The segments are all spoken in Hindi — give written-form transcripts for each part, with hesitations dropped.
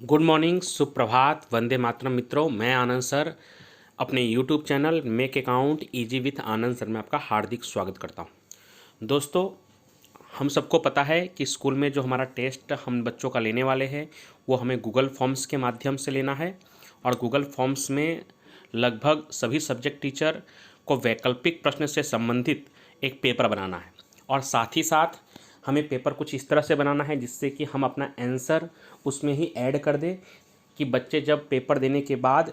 गुड मॉर्निंग, सुप्रभात, वंदे मातरम मित्रों। मैं आनंद सर अपने YouTube channel make account easy with Anand sir में आपका हार्दिक स्वागत करता हूं। दोस्तों, हम सबको पता है कि स्कूल में जो हमारा टेस्ट हम बच्चों का लेने वाले हैं वो हमें गूगल फॉर्म्स के माध्यम से लेना है। और गूगल फॉर्म्स में लगभग सभी सब्जेक्ट टीचर को वैकल्पिक प्रश्न से संबंधित एक पेपर बनाना है। और साथ ही साथ हमें पेपर कुछ इस तरह से बनाना है जिससे कि हम अपना आंसर उसमें ही ऐड कर दें कि बच्चे जब पेपर देने के बाद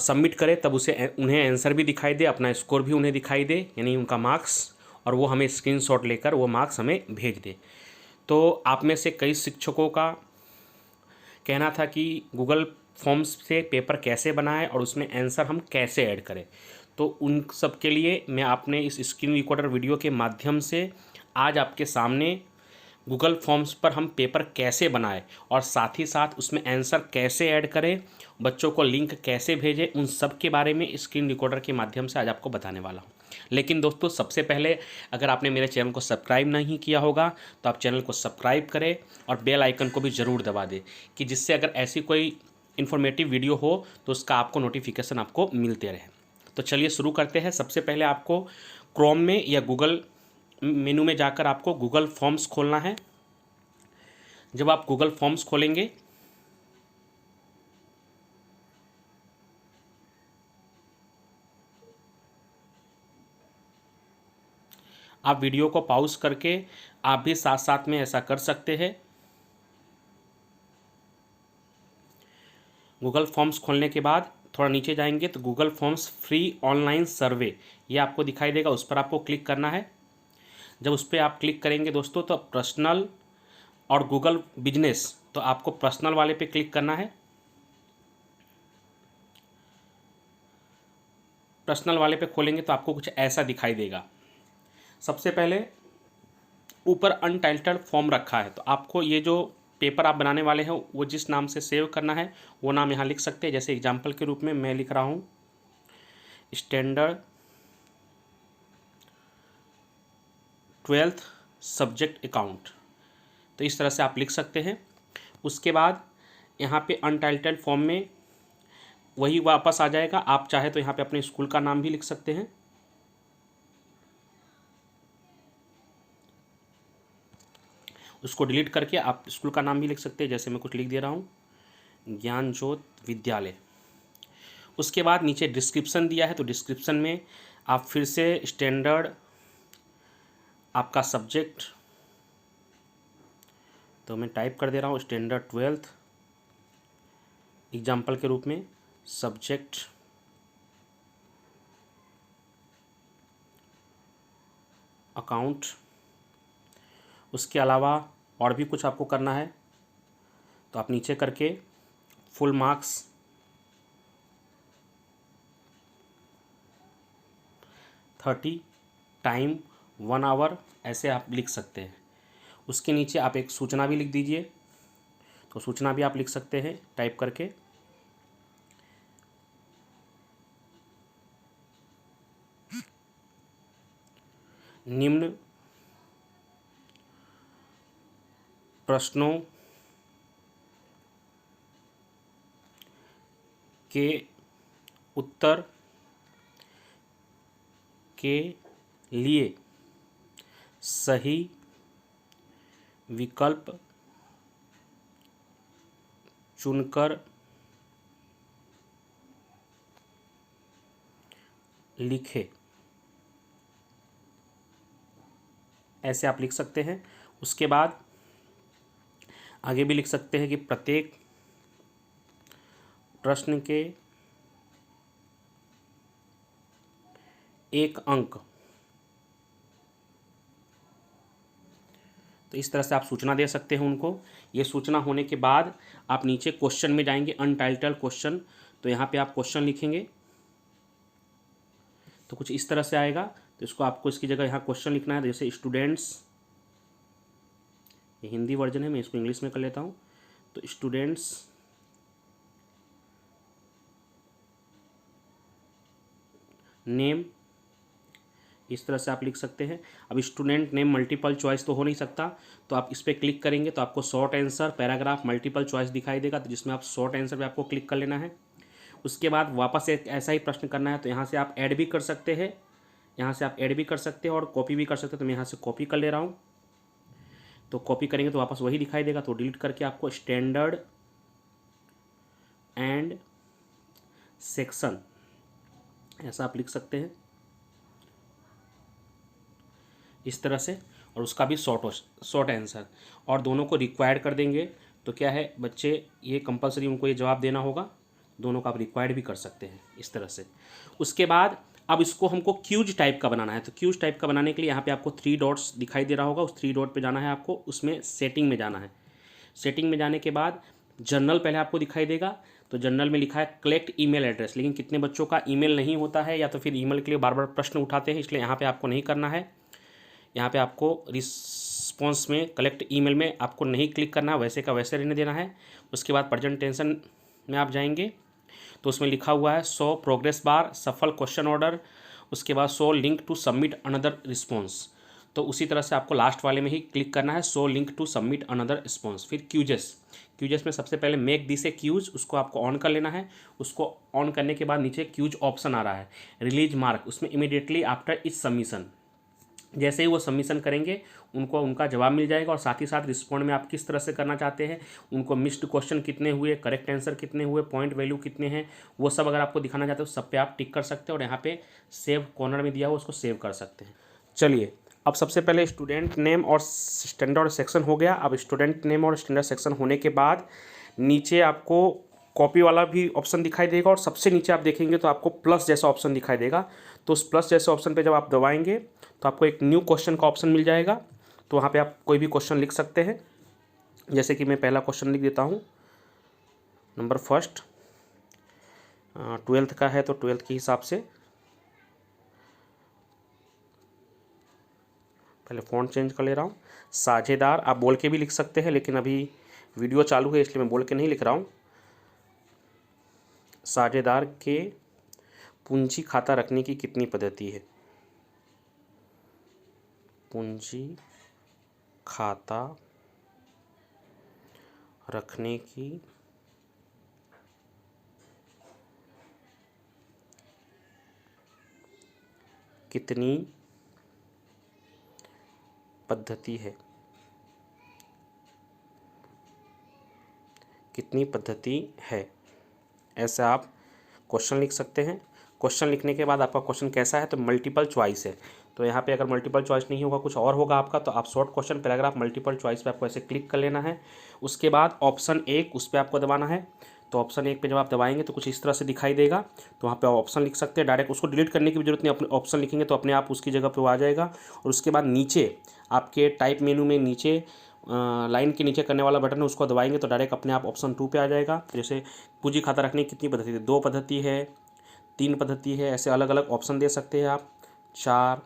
सबमिट करें तब उसे उन्हें आंसर भी दिखाई दे, अपना स्कोर भी उन्हें दिखाई दे, यानी उनका मार्क्स, और वो हमें स्क्रीनशॉट लेकर वो मार्क्स हमें भेज दे। तो आप में से कई शिक्षकों का कहना था कि गूगल फॉर्म्स से पेपर कैसे बनाएं और उसमें आंसर हम कैसे ऐड करें। तो उन सब के लिए मैं आपने इस स्क्रीन रिकॉर्डर वीडियो के माध्यम से आज आपके सामने गूगल फॉर्म्स पर हम पेपर कैसे बनाएं और साथ ही साथ उसमें आंसर कैसे ऐड करें, बच्चों को लिंक कैसे भेजें, उन सब के बारे में स्क्रीन रिकॉर्डर के माध्यम से आज आपको बताने वाला हूं। लेकिन दोस्तों, सबसे पहले अगर आपने मेरे चैनल को सब्सक्राइब नहीं किया होगा तो आप चैनल को सब्सक्राइब करें और बेल आइकन को भी ज़रूर दबा दें कि जिससे अगर ऐसी कोई इन्फॉर्मेटिव वीडियो हो तो उसका आपको नोटिफिकेशन आपको मिलते रहे। तो चलिए शुरू करते हैं। सबसे पहले आपको क्रोम में या गूगल मेनू में जाकर आपको गूगल फॉर्म्स खोलना है। जब आप गूगल फॉर्म्स खोलेंगे आप वीडियो को पॉज करके आप भी साथ साथ में ऐसा कर सकते हैं। गूगल फॉर्म्स खोलने के बाद थोड़ा नीचे जाएंगे तो Google forms free online survey ये आपको दिखाई देगा, उस पर आपको क्लिक करना है। जब उस पर आप क्लिक करेंगे दोस्तों तो पर्सनल और गूगल बिजनेस, तो आपको पर्सनल वाले पे क्लिक करना है। पर्सनल वाले पे खोलेंगे तो आपको कुछ ऐसा दिखाई देगा। सबसे पहले ऊपर अनटाइटल्ड फॉर्म रखा है, तो आपको ये जो पेपर आप बनाने वाले हैं वो जिस नाम से सेव करना है वो नाम यहाँ लिख सकते हैं। जैसे एग्जाम्पल के रूप में मैं लिख रहा हूँ स्टैंडर्ड 12th सब्जेक्ट अकाउंट, तो इस तरह से आप लिख सकते हैं। उसके बाद यहाँ पे अनटाइटल्ड फॉर्म में वही वापस आ जाएगा। आप चाहे तो यहाँ पे अपने स्कूल का नाम भी लिख सकते हैं। उसको डिलीट करके आप स्कूल का नाम भी लिख सकते हैं, जैसे मैं कुछ लिख दे रहा हूँ ज्ञान ज्योत विद्यालय। उसके बाद नीचे डिस्क्रिप्शन दिया है, तो डिस्क्रिप्शन में आप फिर से स्टैंडर्ड आपका सब्जेक्ट, तो मैं टाइप कर दे रहा हूँ स्टैंडर्ड 12th एग्जाम्पल के रूप में सब्जेक्ट अकाउंट। उसके अलावा और भी कुछ आपको करना है तो आप नीचे करके फुल मार्क्स 30 टाइम 1 आवर ऐसे आप लिख सकते हैं। उसके नीचे आप एक सूचना भी लिख दीजिए, तो सूचना भी आप लिख सकते हैं टाइप करके निम्न प्रश्नों के उत्तर के लिए सही विकल्प चुनकर लिखें, ऐसे आप लिख सकते हैं। उसके बाद आगे भी लिख सकते हैं कि प्रत्येक प्रश्न के 1 अंक, तो इस तरह से आप सूचना दे सकते हैं उनको। ये सूचना होने के बाद आप नीचे क्वेश्चन में जाएंगे, अनटाइटल्ड क्वेश्चन, तो यहाँ पे आप क्वेश्चन लिखेंगे तो कुछ इस तरह से आएगा। तो इसको आपको इसकी जगह यहाँ क्वेश्चन लिखना है, जैसे स्टूडेंट्स, ये हिंदी वर्जन है, मैं इसको इंग्लिश में कर लेता हूँ। तो स्टूडेंट्स नेम इस तरह से आप लिख सकते हैं। अब स्टूडेंट नेम मल्टीपल चॉइस तो हो नहीं सकता, तो आप इस पर क्लिक करेंगे तो आपको short answer paragraph multiple choice दिखाई देगा, तो जिसमें आप शॉर्ट आंसर पे आपको क्लिक कर लेना है। उसके बाद वापस एक ऐसा ही प्रश्न करना है, तो यहाँ से आप ऐड भी कर सकते हैं, यहाँ से आप ऐड भी कर सकते हैं और कॉपी भी कर सकते हैं। तो मैं यहाँ से कॉपी कर ले रहा हूँ, तो कॉपी करेंगे तो वापस वही दिखाई देगा, तो डिलीट करके आपको स्टैंडर्ड एंड सेक्शन ऐसा आप लिख सकते हैं इस तरह से, और उसका भी शॉर्ट आंसर, और दोनों को रिक्वायर्ड कर देंगे। तो क्या है बच्चे, ये कंपलसरी उनको ये जवाब देना होगा, दोनों का आप रिक्वायर्ड भी कर सकते हैं इस तरह से। उसके बाद अब इसको हमको क्यूज टाइप का बनाना है, तो क्यूज टाइप का बनाने के लिए यहाँ पे आपको 3 डॉट्स दिखाई दे रहा होगा, उस 3 डॉट पे जाना है आपको, उसमें सेटिंग में जाना है। सेटिंग में जाने के बाद जर्नल पहले आपको दिखाई देगा, तो जर्नल में लिखा है कलेक्ट ईमेल एड्रेस, लेकिन कितने बच्चों का ईमेल नहीं होता है या तो फिर ईमेल के लिए बार बार प्रश्न उठाते हैं, इसलिए यहाँ पे आपको नहीं करना है। यहाँ पे आपको रिस्पॉन्स में कलेक्ट ईमेल में आपको नहीं क्लिक करना है, वैसे का वैसे रहने देना है। उसके बाद प्रेजेंटेशन में आप जाएंगे तो उसमें लिखा हुआ है शो प्रोग्रेस बार, सफल क्वेश्चन ऑर्डर, उसके बाद show link to submit another response. तो उसी तरह से आपको लास्ट वाले में ही क्लिक करना है, show link to submit another response. फिर क्यूजेस में सबसे पहले मेक दिस ए क्यूज, उसको आपको ऑन कर लेना है। उसको ऑन करने के बाद नीचे क्यूज ऑप्शन आ रहा है, रिलीज मार्क, उसमें इमीडिएटली आफ्टर इस सबमिशन, जैसे ही वो सबमिशन करेंगे उनको उनका जवाब मिल जाएगा, और साथ ही साथ रिस्पॉन्ड में आप किस तरह से करना चाहते हैं, उनको मिस्ड क्वेश्चन कितने हुए, करेक्ट आंसर कितने हुए, पॉइंट वैल्यू कितने हैं, वो सब अगर आपको दिखाना चाहते हो सब पे आप टिक कर सकते हैं, और यहाँ पे सेव कॉर्नर में दिया हुआ उसको सेव कर सकते हैं। चलिए, अब सबसे पहले स्टूडेंट नेम और स्टैंडर्ड सेक्शन हो गया। अब स्टूडेंट नेम और स्टैंडर्ड सेक्शन होने के बाद नीचे आपको कॉपी वाला भी ऑप्शन दिखाई देगा, और सबसे नीचे आप देखेंगे तो आपको प्लस जैसा ऑप्शन दिखाई देगा। तो उस प्लस जैसे ऑप्शन पे जब आप दबाएंगे तो आपको एक न्यू क्वेश्चन का ऑप्शन मिल जाएगा, तो वहाँ पे आप कोई भी क्वेश्चन लिख सकते हैं। जैसे कि मैं पहला क्वेश्चन लिख देता हूँ, नंबर फर्स्ट, 12th का है तो 12th के हिसाब से पहले फ़ॉन्ट चेंज कर ले रहा हूँ। साझेदार आप बोल के भी लिख सकते हैं, लेकिन अभी वीडियो चालू है इसलिए मैं बोल के नहीं लिख रहा हूँ। साझेदार के पूंजी खाता रखने की कितनी पद्धति है? पूंजी खाता रखने की कितनी पद्धति है? कितनी पद्धति है, ऐसे आप क्वेश्चन लिख सकते हैं। क्वेश्चन लिखने के बाद आपका क्वेश्चन कैसा है, तो मल्टीपल चॉइस है, तो यहाँ पे अगर मल्टीपल चॉइस नहीं होगा कुछ और होगा आपका, तो आप short question paragraph multiple choice पे आपको ऐसे क्लिक कर लेना है। उसके बाद ऑप्शन 1 उस पर आपको दबाना है, तो ऑप्शन 1 पे जब आप दबाएंगे तो कुछ इस तरह से दिखाई देगा, तो वहाँ पे आप ऑप्शन लिख सकते हैं। डायरेक्ट उसको डिलीट करने की भी जरूरत नहीं, अपने ऑप्शन लिखेंगे तो अपने आप उसकी जगह पर वो आ जाएगा। और उसके बाद नीचे आपके टाइप मेनू में नीचे लाइन के नीचे करने वाला बटन है, उसको दबाएंगे तो डायरेक्ट अपने आप ऑप्शन 2 पे आ जाएगा। जैसे पूंजी खाता रखने की कितनी पद्धति है, 2 पद्धति है, 3 पद्धति है, ऐसे अलग अलग ऑप्शन दे सकते हैं आप, 4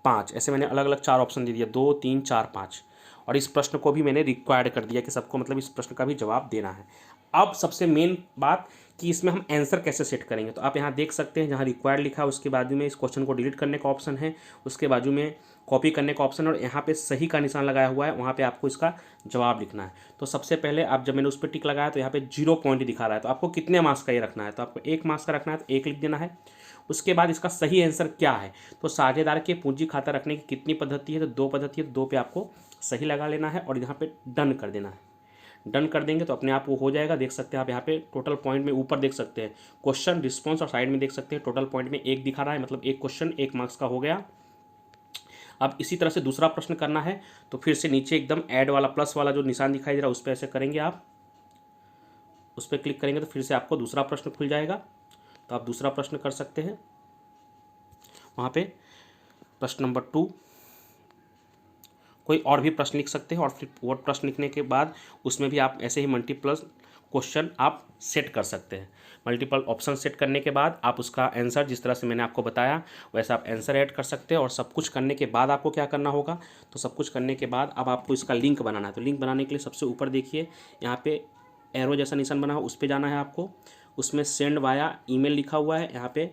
5, ऐसे मैंने अलग अलग 4 ऑप्शन दे दिया, 2 3 4 5। और इस प्रश्न को भी मैंने रिक्वायर्ड कर दिया कि सबको मतलब इस प्रश्न का भी जवाब देना है। अब सबसे मेन बात कि इसमें हम आंसर कैसे सेट करेंगे, तो आप यहाँ देख सकते हैं जहाँ रिक्वायर्ड लिखा है उसके बाजू में इस क्वेश्चन को डिलीट करने का ऑप्शन है, उसके बाजू में कॉपी करने का ऑप्शन, और यहाँ पे सही का निशान लगाया हुआ है, वहाँ पे आपको इसका जवाब लिखना है। तो सबसे पहले आप जब मैंने उस पर टिक लगाया तो यहाँ पे 0 पॉइंट दिखा रहा है, तो आपको कितने मार्क्स का ये रखना है, तो आपको 1 मार्क्स का रखना है, तो 1 लिख देना है। उसके बाद इसका सही आंसर क्या है, तो साझेदार के पूंजी खाता रखने की कितनी पद्धति है, तो 2 पद्धति है, तो 2 पे आपको सही लगा लेना है और यहाँ पे डन कर देना है। डन कर देंगे तो अपने आप वो हो जाएगा। देख सकते हैं आप यहाँ पे टोटल पॉइंट में ऊपर देख सकते हैं क्वेश्चन रिस्पॉन्स, और साइड में देख सकते हैं टोटल पॉइंट में 1 दिखा रहा है, मतलब 1 क्वेश्चन 1 मार्क्स का हो गया। अब इसी तरह से दूसरा प्रश्न करना है, तो फिर से नीचे एकदम ऐड वाला प्लस वाला जो निशान दिखाई दे रहा है उस पर ऐसे करेंगे, आप उस पर क्लिक करेंगे तो फिर से आपको दूसरा प्रश्न खुल जाएगा, तो आप दूसरा प्रश्न कर सकते हैं। वहाँ पे प्रश्न नंबर 2 कोई और भी प्रश्न लिख सकते हैं, और फिर वो प्रश्न लिखने के बाद उसमें भी आप ऐसे ही मल्टीपल क्वेश्चन आप सेट कर सकते हैं। मल्टीपल ऑप्शन सेट करने के बाद आप उसका आंसर जिस तरह से मैंने आपको बताया वैसा आप आंसर ऐड कर सकते हैं। और सब कुछ करने के बाद आपको क्या करना होगा, तो सब कुछ करने के बाद अब आपको इसका लिंक बनाना है। तो लिंक बनाने के लिए सबसे ऊपर देखिए यहाँ पे एरो जैसा निशान बना हो, उस पर जाना है आपको, उसमें सेंड वाया ईमेल लिखा हुआ है, यहाँ पे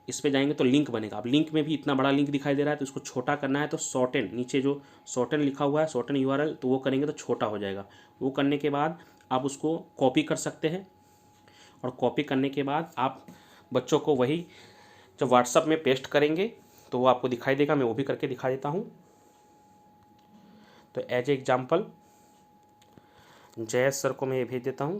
इस पे जाएंगे तो लिंक बनेगा। अब लिंक में भी इतना बड़ा लिंक दिखाई दे रहा है, तो इसको छोटा करना है तो शॉर्टन, नीचे जो शॉर्टन लिखा हुआ है शॉर्टन यूआरएल, तो वो करेंगे तो छोटा हो जाएगा। वो करने के बाद आप उसको कॉपी कर सकते हैं, और कॉपी करने के बाद आप बच्चों को वही जब व्हाट्सएप में पेस्ट करेंगे तो वो आपको दिखाई देगा। मैं वो भी करके दिखा देता हूँ। तो as a example Jayesh sir को मैं ये भेज देता हूँ,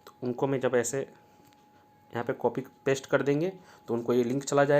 तो उनको मैं जब ऐसे यहाँ पे कॉपी पेस्ट कर देंगे तो उनको ये लिंक चला जाएगा।